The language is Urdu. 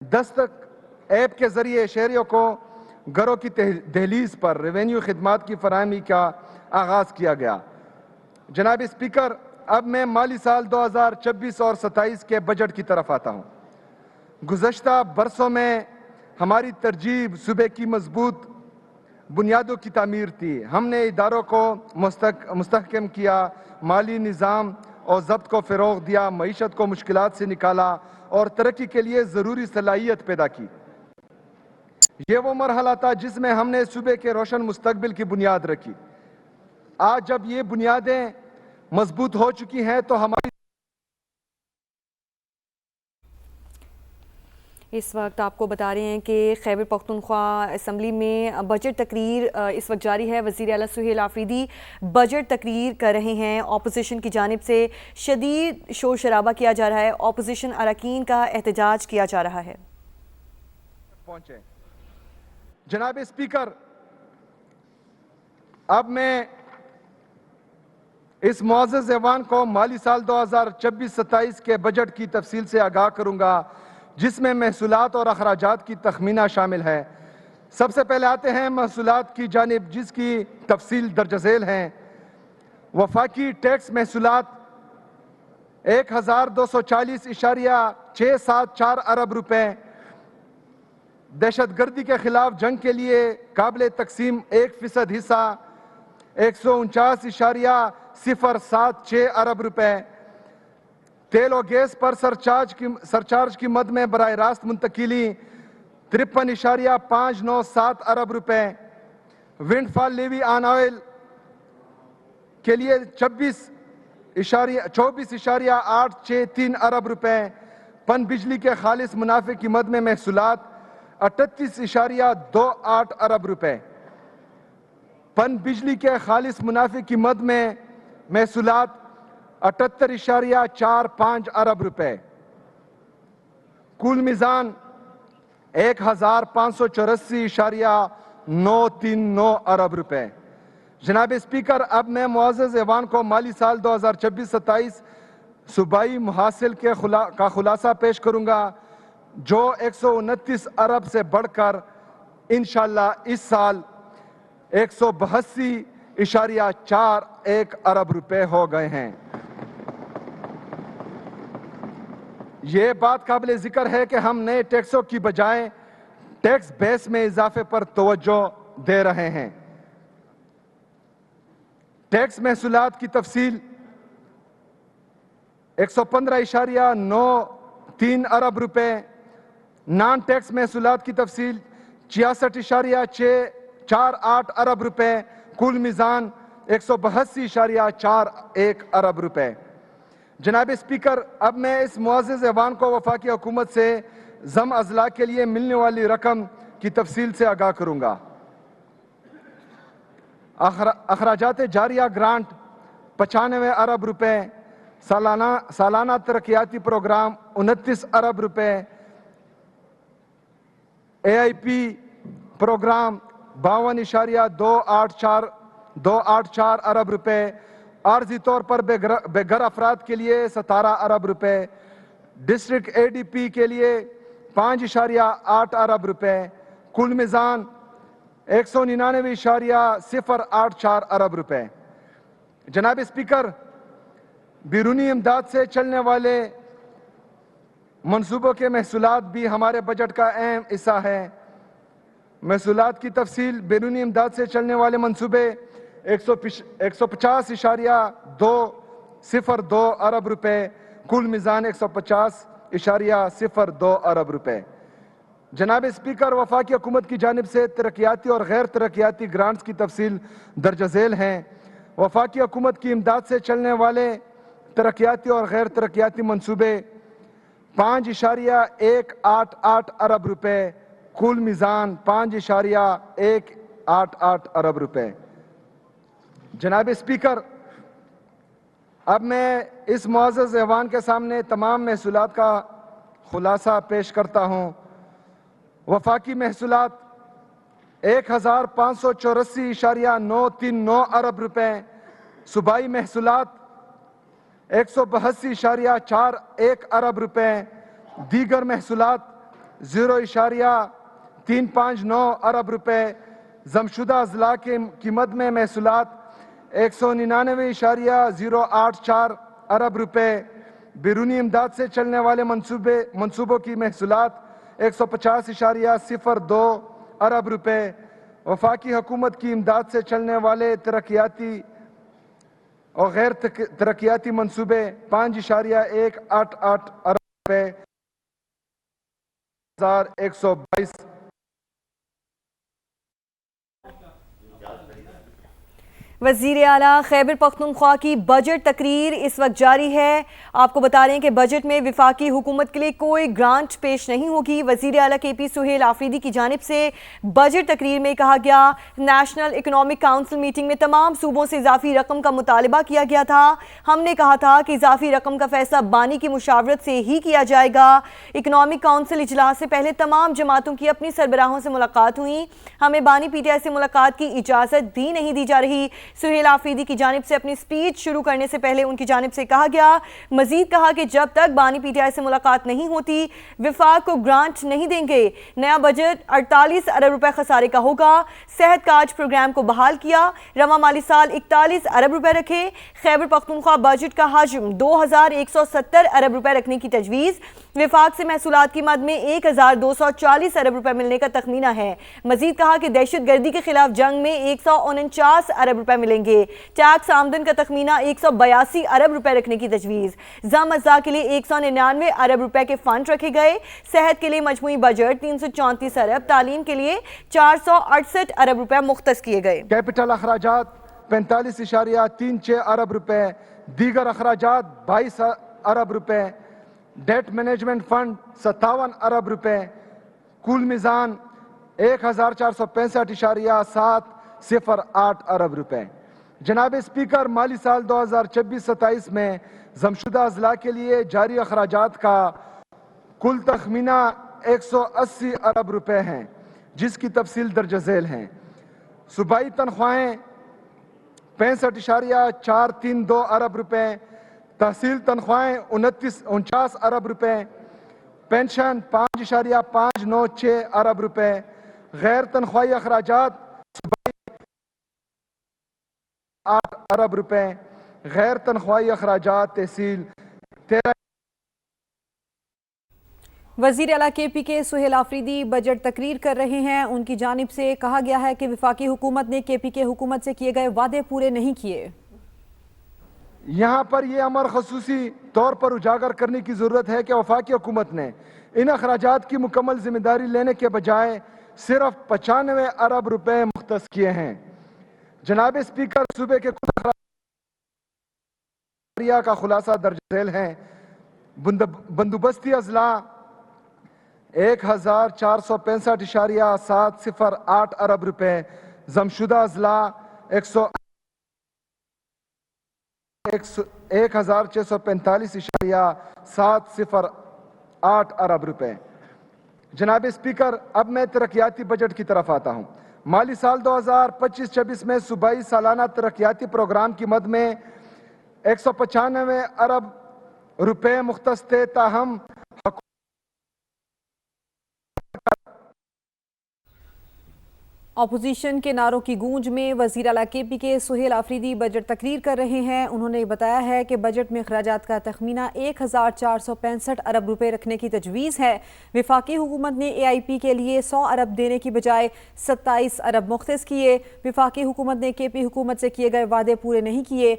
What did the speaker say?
دستک ایپ کے ذریعے شہریوں کو گھروں کی دہلیز پر ریونیو خدمات کی فراہمی کا آغاز کیا گیا۔ جناب اسپیکر، اب میں مالی سال 2026 اور 27 کے بجٹ کی طرف آتا ہوں۔ گزشتہ برسوں میں ہماری ترجیح صوبے کی مضبوط بنیادوں کی تعمیر تھی۔ ہم نے اداروں کو مستحکم کیا، مالی نظام اور ضبط کو فروغ دیا، معیشت کو مشکلات سے نکالا اور ترقی کے لیے ضروری صلاحیت پیدا کی۔ یہ وہ مرحلہ تھا جس میں ہم نے صوبے کے روشن مستقبل کی بنیاد رکھی۔ آج جب یہ بنیادیں مضبوط ہو چکی ہیں تو ہماری اس وقت آپ کو بتا رہے ہیں کہ خیبر پختونخوا اسمبلی میں بجٹ تقریر اس وقت جاری ہے۔ وزیر اعلیٰ سہیل آفریدی بجٹ تقریر کر رہے ہیں۔ اپوزیشن کی جانب سے شدید شور شرابہ کیا جا رہا ہے، اپوزیشن اراکین کا احتجاج کیا جا رہا ہے۔ جناب اسپیکر، اب میں اس معزز ایوان کو مالی سال 2026-27 کے بجٹ کی تفصیل سے آگاہ کروں گا، جس میں محصولات اور اخراجات کی تخمینہ شامل ہے۔ سب سے پہلے آتے ہیں محصولات کی جانب، جس کی تفصیل درج ذیل ہیں۔ وفاقی ٹیکس محصولات 1240.674 ارب روپے، دہشت گردی کے خلاف جنگ کے لیے قابل تقسیم 1% حصہ 149.076 ارب روپے، تیل و گیس پر سرچارج کی مد میں براہ راست منتقلی 53.597 ارب روپے، ونڈ فال لیوی آن آئل کے لیے 24.863 ارب روپے، پن بجلی کے خالص منافع کی مد میں محصولات 38.28 ارب روپے، پن بجلی کے خالص منافع کی مد میں محصولات 78.45 ارب روپے، کل میزان 1584.939 ارب روپے۔ جناب اسپیکر، اب میں معزز ایوان کو مالی سال 2026-27 صوبائی محاصل کا خلاصہ پیش کروں گا، جو 129 ارب سے بڑھ کر انشاءاللہ اس سال 182.41 ارب روپے ہو گئے ہیں۔ یہ بات قابل ذکر ہے کہ ہم نئے ٹیکسوں کی بجائے ٹیکس بیس میں اضافے پر توجہ دے رہے ہیں۔ ٹیکس محصولات کی تفصیل 115.93 ارب روپے، نان ٹیکس محصولات کی تفصیل 66.648 ارب روپے، کل میزان 182.41 ارب روپے۔ جناب اسپیکر، اب میں اس معزز ایوان کو وفاقی حکومت سے ضم اضلاع کے لیے ملنے والی رقم کی تفصیل سے آگاہ کروں گا۔ اخراجات جاریہ گرانٹ 95 ارب روپے، سالانہ ترقیاتی پروگرام 29 ارب روپے، AIP پروگرام 52.284 ارب روپے، عارضی طور پر بے گھر افراد کے لیے 17 ارب روپے، ڈسٹرکٹ ADP کے لیے 5.8 ارب روپے، کل میزان 199.084 ارب روپے۔ جناب اسپیکر، بیرونی امداد سے چلنے والے منصوبوں کے محصولات بھی ہمارے بجٹ کا اہم حصہ ہے۔ محصولات کی تفصیل: بیرونی امداد سے چلنے والے منصوبے 150.202 ارب روپے، کل میزان 150.02 ارب روپے۔ جناب اسپیکر، وفاقی حکومت کی جانب سے ترقیاتی اور غیر ترقیاتی گرانٹس کی تفصیل درج ذیل ہیں۔ وفاقی حکومت کی امداد سے چلنے والے ترقیاتی اور غیر ترقیاتی منصوبے 5.188 ارب روپے، کل میزان 5.188 ارب روپے۔ جناب اسپیکر، اب میں اس معزز ایوان کے سامنے تمام محصولات کا خلاصہ پیش کرتا ہوں۔ وفاقی محصولات 1584.939 ارب روپے، صوبائی محصولات 182.41 ارب روپے، دیگر محصولات 0.359 ارب روپے، ضمشدہ اضلاع کے قیمت میں محصولات 199.084 ارب روپے، بیرونی امداد سے چلنے والے منصوبوں کی محصولات 150.02 ارب روپے، وفاقی حکومت کی امداد سے چلنے والے ترقیاتی اور غیر ترقیاتی منصوبے 5.188 ارب روپے، 1122۔ وزیر اعلیٰ خیبر پختونخوا کی بجٹ تقریر اس وقت جاری ہے۔ آپ کو بتا رہے ہیں کہ بجٹ میں وفاقی حکومت کے لیے کوئی گرانٹ پیش نہیں ہوگی۔ وزیر اعلیٰ کے پی سہیل آفریدی کی جانب سے بجٹ تقریر میں کہا گیا، نیشنل اکنامک کونسل میٹنگ میں تمام صوبوں سے اضافی رقم کا مطالبہ کیا گیا تھا۔ ہم نے کہا تھا کہ اضافی رقم کا فیصلہ بانی کی مشاورت سے ہی کیا جائے گا۔ اکنامک کونسل اجلاس سے پہلے تمام جماعتوں کی اپنی سربراہوں سے ملاقات ہوئی، ہمیں بانی پی ٹی آئی سے ملاقات کی اجازت بھی نہیں دی جا رہی۔ سہیل آفریدی کی جانب سے اپنی سپیچ شروع کرنے سے پہلے ان کی جانب سے کہا گیا، مزید کہا کہ جب تک بانی پی ٹی آئی سے ملاقات نہیں ہوتی وفاق کو گرانٹ نہیں دیں گے۔ نیا بجٹ 48 ارب روپے خسارے کا ہوگا۔ صحت کارڈ پروگرام کو بحال کیا، رواں مالی سال 41 ارب روپے رکھے۔ خیبر پختونخوا بجٹ کا حجم 2170 ارب روپے رکھنے کی تجویز۔ وفاق سے محصولات کی مد میں 1240 ارب روپے ملنے کا تخمینہ ہے۔ مزید کہا کہ دہشت گردی کے خلاف جنگ میں 149 ارب روپے ملیں گے۔ ٹیکس آمدن کا تخمینہ 182 ارب روپے رکھنے کی تجویز۔ زم اجزاء کے لیے 199 ارب روپے کے فنڈ رکھے گئے۔ صحت کے لیے مجموعی بجٹ 334 ارب، تعلیم کے لیے 468 ارب روپے مختص کیے گئے۔ کیپٹل اخراجات 45.36 ارب روپے، دیگر اخراجات 22 ارب روپے، ڈیٹ مینجمنٹ فنڈ 57 ارب روپے، کل میزان 1465.708 ارب روپے۔ جناب اسپیکر، مالی سال 2026-27 میں ضمشدہ اضلاع کے لیے جاری اخراجات کا کل تخمینہ 180 ارب روپے ہیں، جس کی تفصیل درج ذیل ہیں۔ صوبائی تنخواہیں 65.432 ارب روپے، تحصیل تنخواہیں 49 ارب روپے، پینشن 5.596 ارب روپے، غیر تنخواہی اخراجات 8 ارب روپے، غیر تنخواہی اخراجات تحصیل 13۔ وزیر اعلیٰ کے پی کے سہیل آفریدی بجٹ تقریر کر رہے ہیں۔ ان کی جانب سے کہا گیا ہے کہ وفاقی حکومت نے کے پی کے حکومت سے کیے گئے وعدے پورے نہیں کیے۔ یہاں پر یہ امر خصوصی طور پر اجاگر کرنے کی ضرورت ہے کہ وفاقی حکومت نے ان اخراجات کی مکمل ذمہ داری لینے کے بجائے صرف 95 ارب روپے مختص کیے ہیں۔ جناب اسپیکر، صوبے کے کل اخراجات کا خلاصہ درج ذیل ہیں۔ بندوبستی اضلاع 1465.708 ارب روپے، ضمشدہ اضلاع 1645.708 ارب روپے۔ جناب اسپیکر، اب میں ترقیاتی بجٹ کی طرف آتا ہوں۔ مالی سال 2025-26 میں صوبائی سالانہ ترقیاتی پروگرام کی مد میں 195 ارب روپے مختص تھے، تاہم اپوزیشن کے نعروں کی گونج میں وزیر اعلیٰ کے پی کے سہیل آفریدی بجٹ تقریر کر رہے ہیں۔ انہوں نے بتایا ہے کہ بجٹ میں اخراجات کا تخمینہ 1465 ارب روپے رکھنے کی تجویز ہے۔ وفاقی حکومت نے اے آئی پی کے لیے 100 ارب دینے کی بجائے 27 ارب مختص کیے۔ وفاقی حکومت نے کے پی حکومت سے کیے گئے وعدے پورے نہیں کیے۔